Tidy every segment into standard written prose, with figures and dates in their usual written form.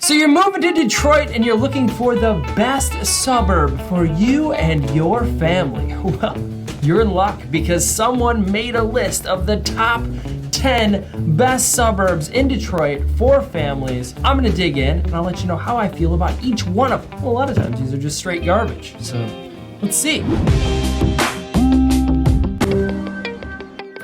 So you're moving to Detroit and you're looking for the best suburb for you and your family. Well, you're in luck because someone made a list of the top 10 best suburbs in Detroit for families. I'm gonna dig in and I'll let you know how I feel about each one of them. Well, a lot of times these are just straight garbage, so let's see.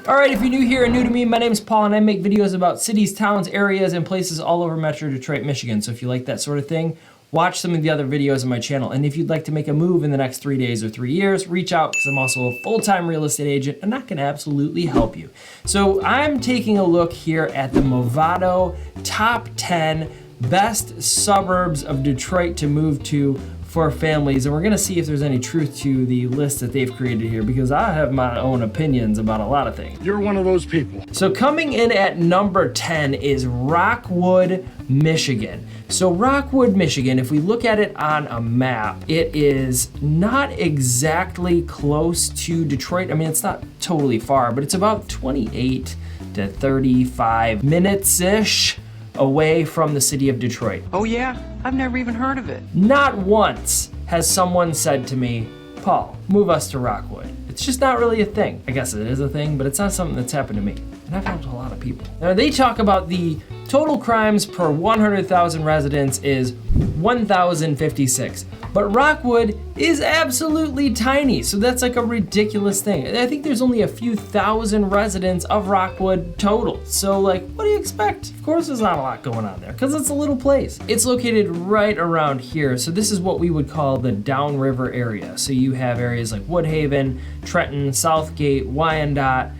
All right, if you're new here and new to me, my name's Paul and I make videos about cities, towns, areas, and places all over Metro Detroit, Michigan. So if you like that sort of thing, watch some of the other videos on my channel. And if you'd like to make a move in the next 3 days or 3 years, reach out because I'm also a full-time real estate agent and I can absolutely help you. So I'm taking a look here at the Movado top 10 best suburbs of Detroit to move to for families, and we're gonna see if there's any truth to the list that they've created here because I have my own opinions about a lot of things. You're one of those people. So coming in at number 10 is Rockwood, Michigan. So Rockwood, Michigan, if we look at it on a map, it is not exactly close to Detroit. I mean, it's not totally far, but it's about 28 to 35 minutes-ish away from the city of Detroit. Oh yeah? I've never even heard of it. Not once has someone said to me, Paul, move us to Rockwood. It's just not really a thing. I guess it is a thing, but it's not something that's happened to me. And I've helped a lot of people. Now they talk about the total crimes per 100,000 residents is 1,056. But Rockwood is absolutely tiny, so that's like a ridiculous thing. I think there's only a few thousand residents of Rockwood total. So like, what do you expect? Of course there's not a lot going on there, because it's a little place. It's located right around here, so this is what we would call the downriver area. So you have areas like Woodhaven, Trenton, Southgate, Wyandotte.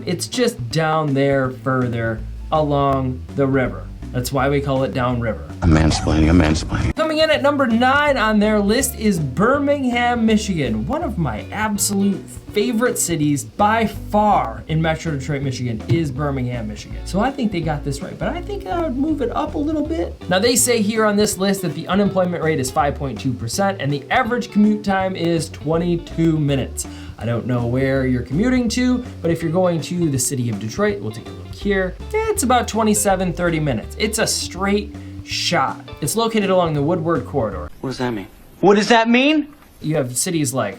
It's just down there further along the river. That's why we call it downriver. I'm mansplaining. Coming in at number 9 on their list is Birmingham, Michigan. One of my absolute favorite cities by far in Metro Detroit, Michigan is Birmingham, Michigan. So I think they got this right, but I think I would move it up a little bit. Now they say here on this list that the unemployment rate is 5.2% and the average commute time is 22 minutes. I don't know where you're commuting to, but if you're going to the city of Detroit, we'll take a look here. It's about 30 minutes. It's a straight shot. It's located along the Woodward corridor. What does that mean? What does that mean? You have cities like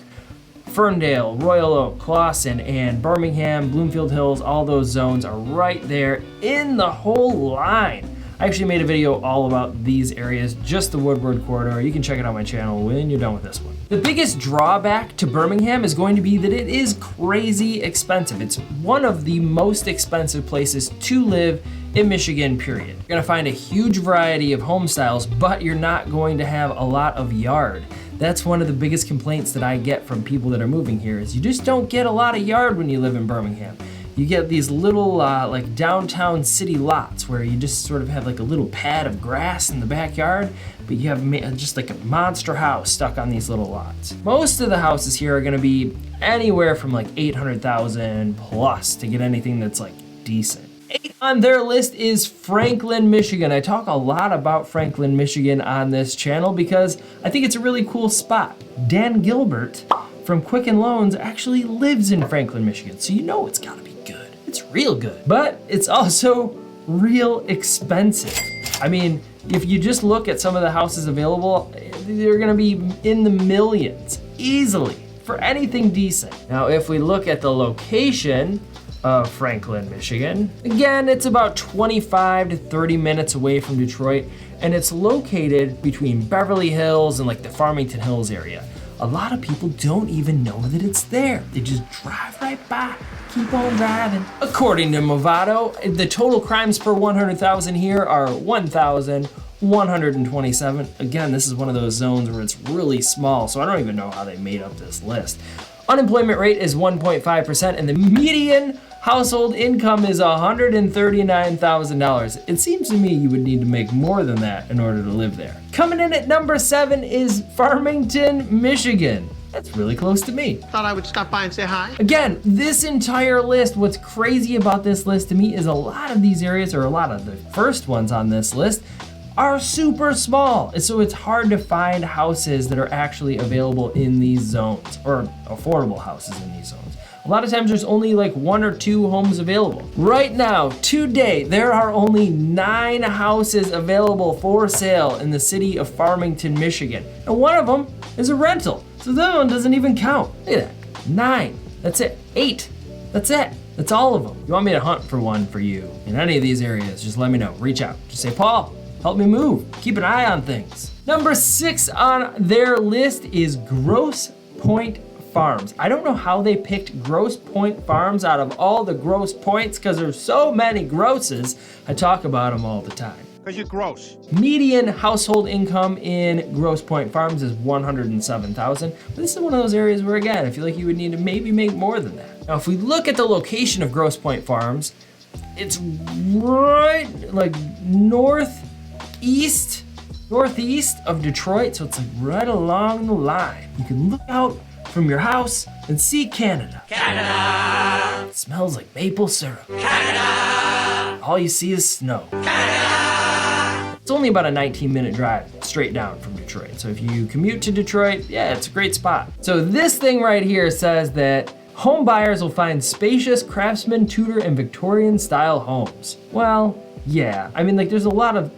Ferndale, Royal Oak, Clawson, and Birmingham, Bloomfield Hills. All those zones are right there in the whole line. I actually made a video all about these areas, just the Woodward corridor. You can check it out on my channel when you're done with this one. The biggest drawback to Birmingham is going to be that it is crazy expensive. It's one of the most expensive places to live in Michigan, period. You're gonna find a huge variety of home styles, but you're not going to have a lot of yard. That's one of the biggest complaints that I get from people that are moving here is you just don't get a lot of yard when you live in Birmingham. You get these little like downtown city lots where you just sort of have like a little pad of grass in the backyard, but you have just like a monster house stuck on these little lots. Most of the houses here are gonna be anywhere from like 800,000 plus to get anything that's like decent. 8 on their list is Franklin, Michigan. I talk a lot about Franklin, Michigan on this channel because I think it's a really cool spot. Dan Gilbert from Quicken Loans actually lives in Franklin, Michigan, so you know it's gotta be good. It's real good, but it's also real expensive. I mean, if you just look at some of the houses available, they're gonna be in the millions, easily, for anything decent. Now, if we look at the location of Franklin, Michigan, again, it's about 25 to 30 minutes away from Detroit, and it's located between Beverly Hills and like the Farmington Hills area. A lot of people don't even know that it's there. They just drive right by, keep on driving. According to Movado, the total crimes per 100,000 here are 1,127. Again, this is one of those zones where it's really small, so I don't even know how they made up this list. Unemployment rate is 1.5%, and the median household income is $139,000. It seems to me you would need to make more than that in order to live there. Coming in at number 7 is Farmington, Michigan. That's really close to me. Thought I would stop by and say hi. Again, this entire list, what's crazy about this list to me is a lot of these areas, or a lot of the first ones on this list, are super small. And so it's hard to find houses that are actually available in these zones, or affordable houses in these zones. A lot of times there's only like 1 or 2 homes available. Right now, today, there are only 9 houses available for sale in the city of Farmington, Michigan. And one of them is a rental. So that one doesn't even count. Look at that, 9, that's it. 8, that's it. That's all of them. You want me to hunt for one for you in any of these areas, just let me know, reach out. Just say, Paul, help me move, keep an eye on things. Number 6 on their list is Grosse Point Farms. I don't know how they picked Grosse Point Farms out of all the gross points, because there's so many grosses. I talk about them all the time. Because you're gross. Median household income in Grosse Point Farms is $107,000. But this is one of those areas where, again, I feel like you would need to maybe make more than that. Now, if we look at the location of Grosse Point Farms, it's right like northeast of Detroit, so it's like right along the line. You can look out from your house and see Canada. Canada! It smells like maple syrup. Canada! All you see is snow. Canada! It's only about a 19-minute drive straight down from Detroit. So if you commute to Detroit, yeah, it's a great spot. So this thing right here says that home buyers will find spacious craftsman, Tudor, and Victorian style homes. Well, yeah, I mean, like there's a lot of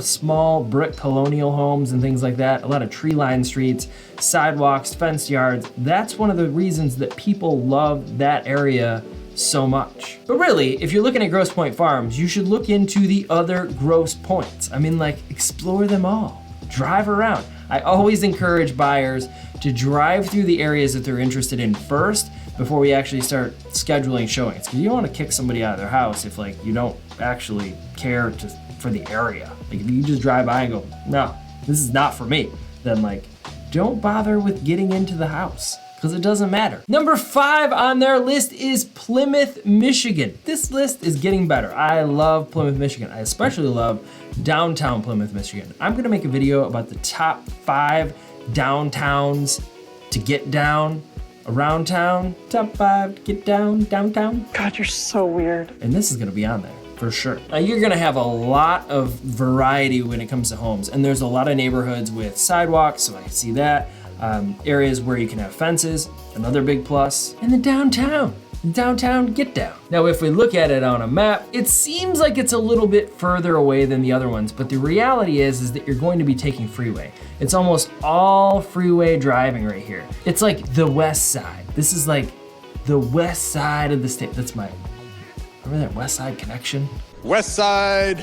small brick colonial homes and things like that, a lot of tree-lined streets, sidewalks, fenced yards. That's one of the reasons that people love that area so much. But really, if you're looking at Grosse Point Farms, you should look into the other Grosse Points. I mean, like, explore them all, drive around. I always encourage buyers to drive through the areas that they're interested in first before we actually start scheduling showings. Because you don't want to kick somebody out of their house if like you don't actually care for the area. Like if you just drive by and go, no, this is not for me, then like don't bother with getting into the house, because it doesn't matter. Number 5 on their list is Plymouth, Michigan. This list is getting better. I love Plymouth, Michigan. I especially love downtown Plymouth, Michigan. I'm gonna make a video about the top 5 downtowns to get down around town. Top 5 to get down downtown. God, you're so weird. And this is gonna be on there for sure. Now you're gonna have a lot of variety when it comes to homes, and there's a lot of neighborhoods with sidewalks, so I can see that. Areas where you can have fences, another big plus. And the downtown get down. Now if we look at it on a map, it seems like it's a little bit further away than the other ones, but the reality is that you're going to be taking freeway. It's almost all freeway driving right here. It's like the west side. This is like the west side of the state. That's my, remember that West Side Connection? West side,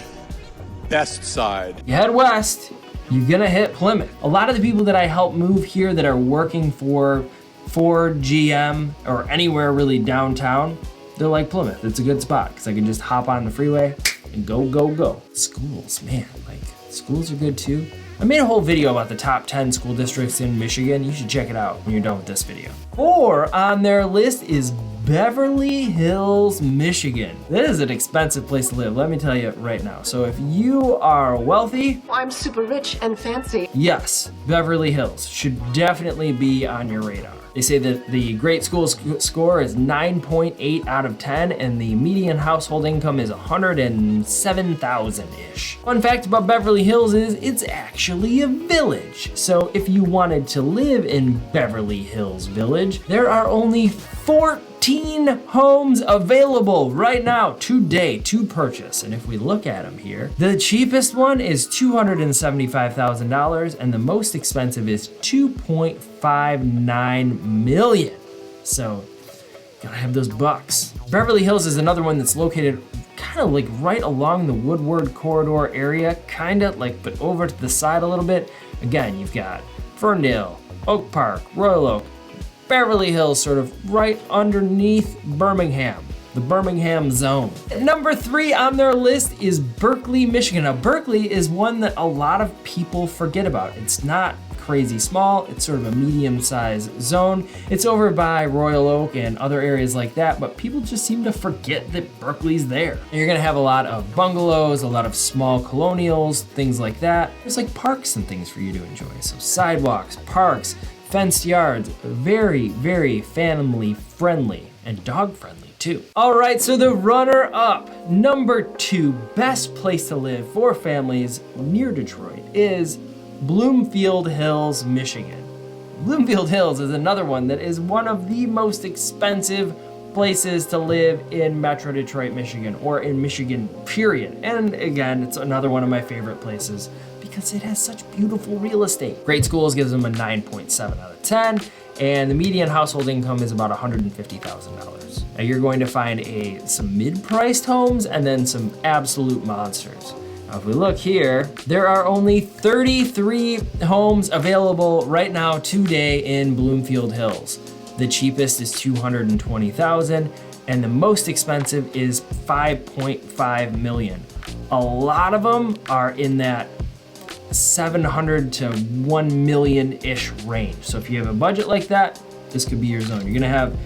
best side. You head west, you're gonna hit Plymouth. A lot of the people that I help move here that are working for Ford, GM, or anywhere really downtown, they're like Plymouth. It's a good spot because I can just hop on the freeway and go. Schools, man, like schools are good too. I made a whole video about the top 10 school districts in Michigan. You should check it out when you're done with this video. 4 on their list is Beverly Hills, Michigan. This is an expensive place to live, let me tell you right now. So if you are wealthy, I'm super rich and fancy. yes, Beverly Hills should definitely be on your radar. They say that the great school score is 9.8 out of 10, and the median household income is $107,000-ish. Fun fact about Beverly Hills is it's actually a village. So if you wanted to live in Beverly Hills Village, there are only 14 homes available right now today to purchase. And if we look at them here, the cheapest one is $275,000 and the most expensive is $2.59 million. So gotta have those bucks. Beverly Hills is another one that's located kind of like right along the Woodward corridor area, kind of like, but over to the side a little bit. Again, you've got Ferndale, Oak Park, Royal Oak, Beverly Hills sort of right underneath Birmingham, the Birmingham zone. Number 3 on their list is Berkeley, Michigan. Now Berkeley is one that a lot of people forget about. It's not crazy small, it's sort of a medium-sized zone. It's over by Royal Oak and other areas like that, but people just seem to forget that Berkeley's there. And you're gonna have a lot of bungalows, a lot of small colonials, things like that. There's like parks and things for you to enjoy. So sidewalks, parks, fenced yards, very, very family friendly and dog friendly too. All right, so the runner up, number 2 best place to live for families near Detroit is Bloomfield Hills, Michigan. Bloomfield Hills is another one that is one of the most expensive places to live in Metro Detroit, Michigan, or in Michigan, period. And again, it's another one of my favorite places because it has such beautiful real estate. Great Schools gives them a 9.7 out of 10, and the median household income is about $150,000. Now you're going to find some mid-priced homes and then some absolute monsters. Now if we look here, there are only 33 homes available right now today in Bloomfield Hills. The cheapest is $220,000 and the most expensive is $5.5 million. A lot of them are in that $700,000 to $1 million-ish range. So if you have a budget like that, this could be your zone. You're gonna have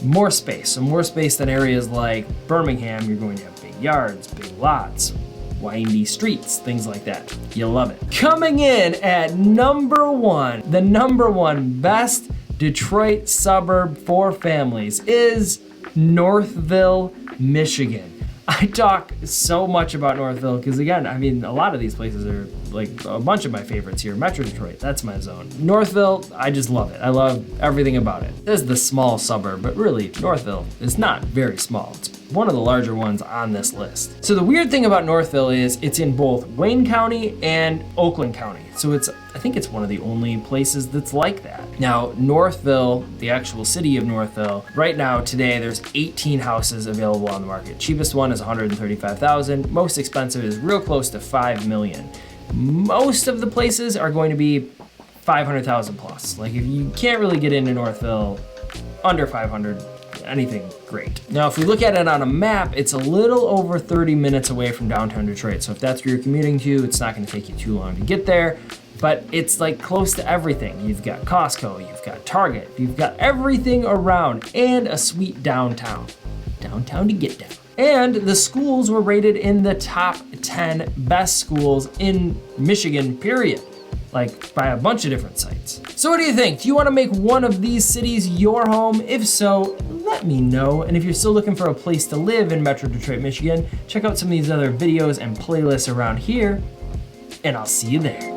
more space. So more space than areas like Birmingham. You're going to have big yards, big lots, windy streets, things like that. You'll love it. Coming in at number one, the number one best Detroit suburb for families is Northville, Michigan. I talk so much about Northville because again, I mean, a lot of these places are like a bunch of my favorites here. Metro Detroit, that's my zone. Northville, I just love it. I love everything about it. This is the small suburb, but really Northville is not very small. It's one of the larger ones on this list. So the weird thing about Northville is it's in both Wayne County and Oakland County. So I think it's one of the only places that's like that. Now, Northville, the actual city of Northville, right now today there's 18 houses available on the market. Cheapest one is $135,000. Most expensive is real close to $5 million. Most of the places are going to be $500,000 plus. Like if you can't really get into Northville under 500, anything great. Now, if we look at it on a map, it's a little over 30 minutes away from downtown Detroit. So if that's where you're commuting to, it's not gonna take you too long to get there, but it's like close to everything. You've got Costco, you've got Target, you've got everything around and a sweet downtown. Downtown to get down. And the schools were rated in the top 10 best schools in Michigan, period. Like by a bunch of different sites. So what do you think? Do you want to make one of these cities your home? If so, let me know. And if you're still looking for a place to live in Metro Detroit, Michigan, check out some of these other videos and playlists around here, and I'll see you there.